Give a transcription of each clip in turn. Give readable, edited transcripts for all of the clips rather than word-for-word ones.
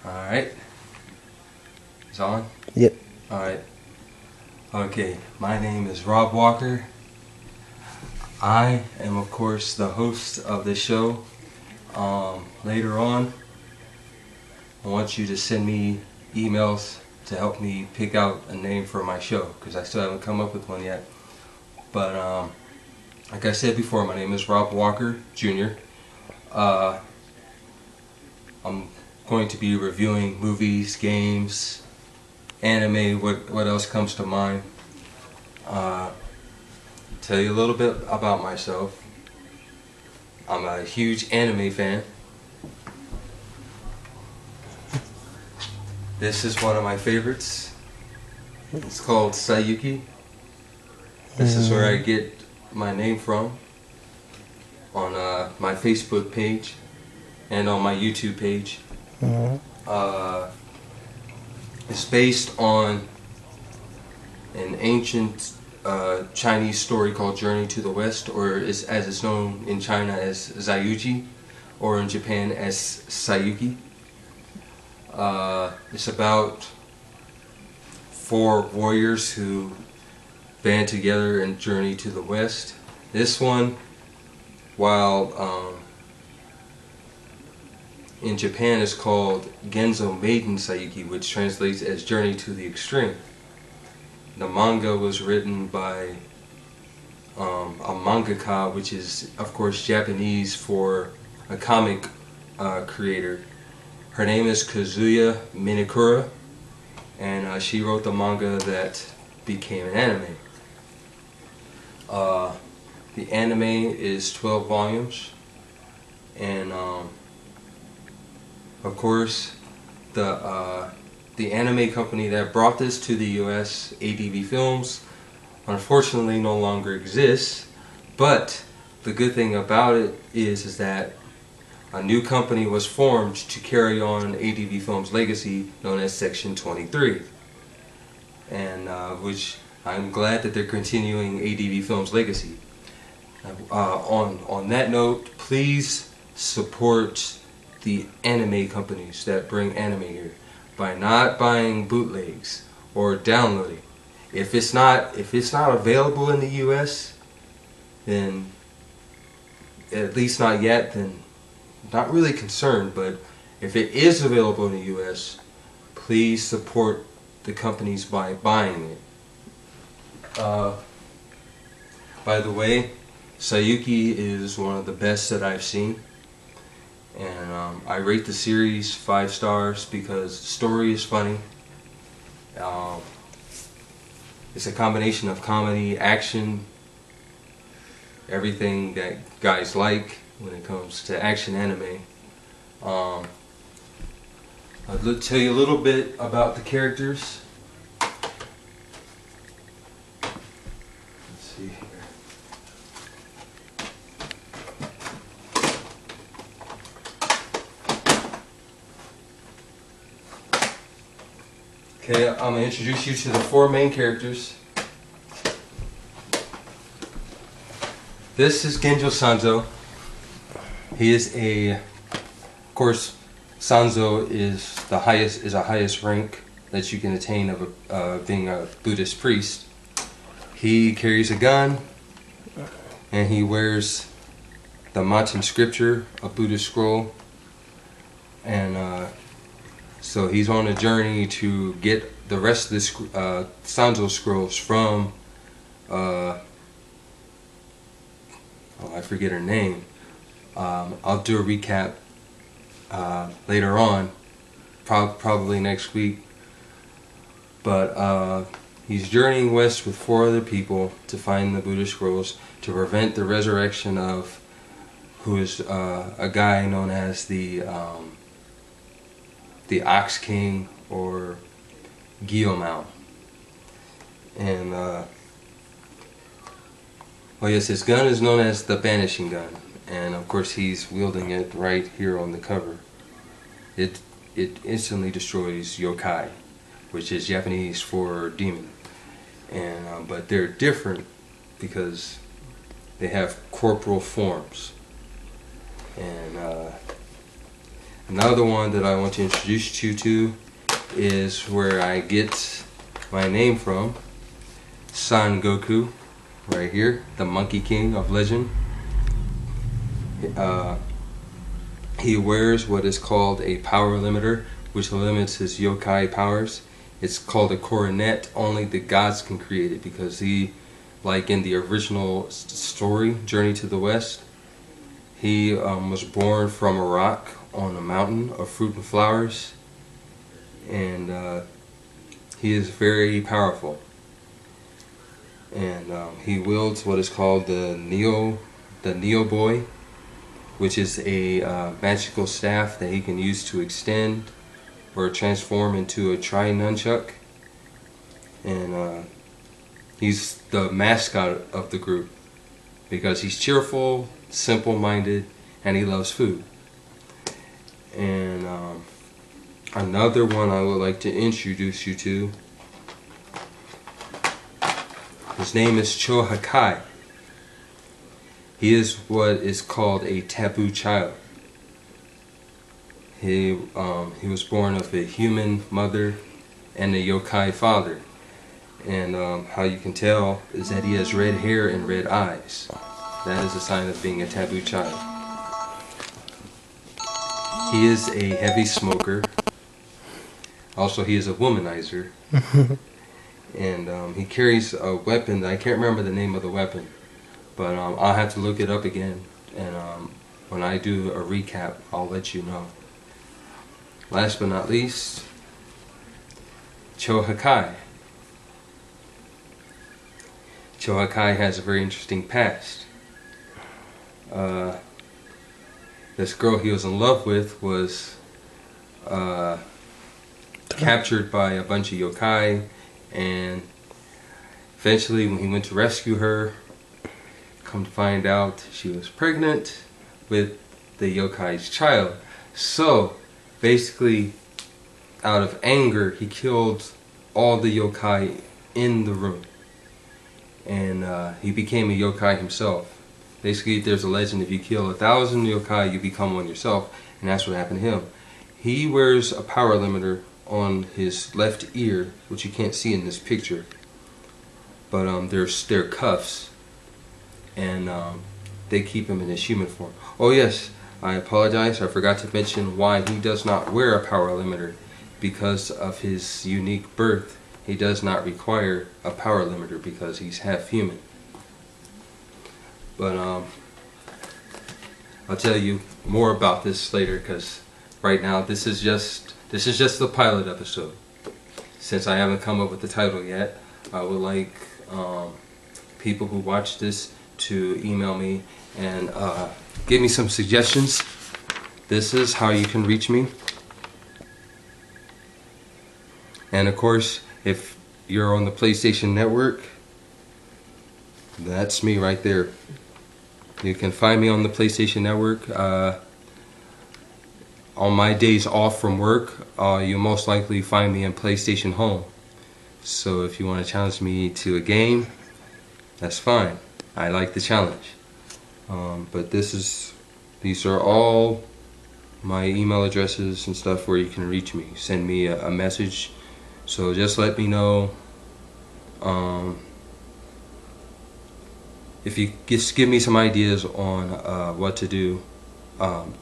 Alright. It's on? Yep. Alright. Okay, my name is Rob Walker. I am, of course, the host of this show. Later on, I want you to send me emails to help me pick out a name for my show, because I still haven't come up with one yet. But, like I said before, my name is Rob Walker, Jr. I'm going to be reviewing movies, games, anime, what else comes to mind. Tell you a little bit about myself. I'm a huge anime fan. This is one of my favorites. It's called Sayuki. This is where I get my name from, on my Facebook page and on my YouTube page. It's based on an ancient Chinese story called Journey to the West, or as it's known in China as Zayuji, or in Japan as Sayuki. It's about 4 warriors who band together and journey to the West. This one, while in Japan, is called Genzo Maiden Sayuki, which translates as Journey to the Extreme. The manga was written by a mangaka, which is, of course, Japanese for a comic creator. Her name is Kazuya Minakura, and she wrote the manga that became an anime. The anime is 12 volumes, and of course, the anime company that brought this to the US, ADV Films, unfortunately no longer exists. But the good thing about it is that a new company was formed to carry on ADV Films' legacy, known as Section 23, and which I'm glad that they're continuing ADV Films' legacy. On that note, please support the anime companies that bring anime here by not buying bootlegs or downloading. If it's not available in the US, then, at least not yet, then not really concerned. But if it is available in the US, please support the companies by buying it. By the way, Sayuki is one of the best that I've seen. And I rate the series 5 stars because the story is funny. It's a combination of comedy, action, everything that guys like when it comes to action anime. I'll tell you a little bit about the characters. Let's see here. Okay, I'm going to introduce you to the 4 main characters. This is Genjo Sanzo. He is of course, Sanzo is the highest rank that you can attain of being a Buddhist priest. He carries a gun, and he wears the Matin scripture, a Buddhist scroll, and so he's on a journey to get the rest of the Sanzo scrolls from, I forget her name. I'll do a recap later on, probably next week. But he's journeying west with 4 other people to find the Buddha scrolls to prevent the resurrection of who is a guy known as the Ox King, or Guillaume. And well, yes, his gun is known as the Banishing Gun, and of course he's wielding it right here on the cover. It instantly destroys yokai, which is Japanese for demon. And but they're different because they have corporal forms. And Another one that I want to introduce you to is where I get my name from. Son Goku, right here, the Monkey King of Legend. He wears what is called a power limiter, which limits his yokai powers. It's called a coronet. Only the gods can create it, because he, like in the original story, Journey to the West, he was born from a rock on a mountain of fruit and flowers, and he is very powerful. And he wields what is called the Neo Boy, which is a magical staff that he can use to extend or transform into a tri-nunchuck. And he's the mascot of the group because he's cheerful, simple-minded, and he loves food. And another one I would like to introduce you to, his name is Cho-Hakai. He is what is called a taboo child. He was born of a human mother and a yokai father. And how you can tell is that he has red hair and red eyes. That is a sign of being a taboo child. He is a heavy smoker. Also, he is a womanizer. And he carries a weapon. I can't remember the name of the weapon, but I'll have to look it up again. And when I do a recap, I'll let you know. Last but not least, Cho-Hakai. Cho-Hakai has a very interesting past. This girl he was in love with was captured by a bunch of yokai, and eventually when he went to rescue her, come to find out she was pregnant with the yokai's child. So basically, out of anger, he killed all the yokai in the room, and he became a yokai himself. Basically, there's a legend, if you kill 1,000 yokai, you become one yourself, and that's what happened to him. He wears a power limiter on his left ear, which you can't see in this picture, but they're cuffs, and they keep him in his human form. Oh yes, I apologize, I forgot to mention why he does not wear a power limiter. Because of his unique birth, he does not require a power limiter because he's half human. But I'll tell you more about this later, because right now this is just the pilot episode. Since I haven't come up with the title yet, I would like people who watch this to email me and give me some suggestions. This is how you can reach me. And of course, if you're on the PlayStation Network, that's me right there. You can find me on the PlayStation Network. On my days off from work, you'll most likely find me in PlayStation Home. So if you want to challenge me to a game, that's fine. I like the challenge. But these are all my email addresses and stuff where you can reach me. Send me a message. So just let me know. If you just give me some ideas on what to do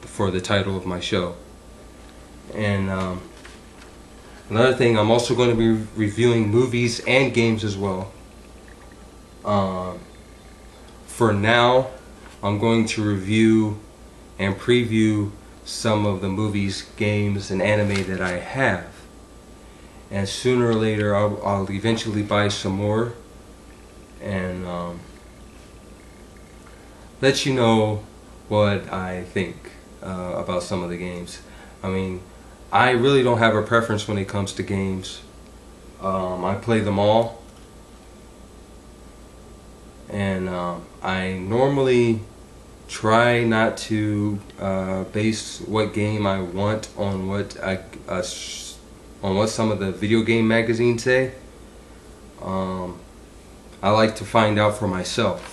for the title of my show. And another thing, I'm also going to be reviewing movies and games as well. For now, I'm going to review and preview some of the movies, games, and anime that I have. And sooner or later, I'll eventually buy some more and let you know what I think about some of the games. I mean, I really don't have a preference when it comes to games. I play them all. And I normally try not to base what game I want on what some of the video game magazines say. I like to find out for myself.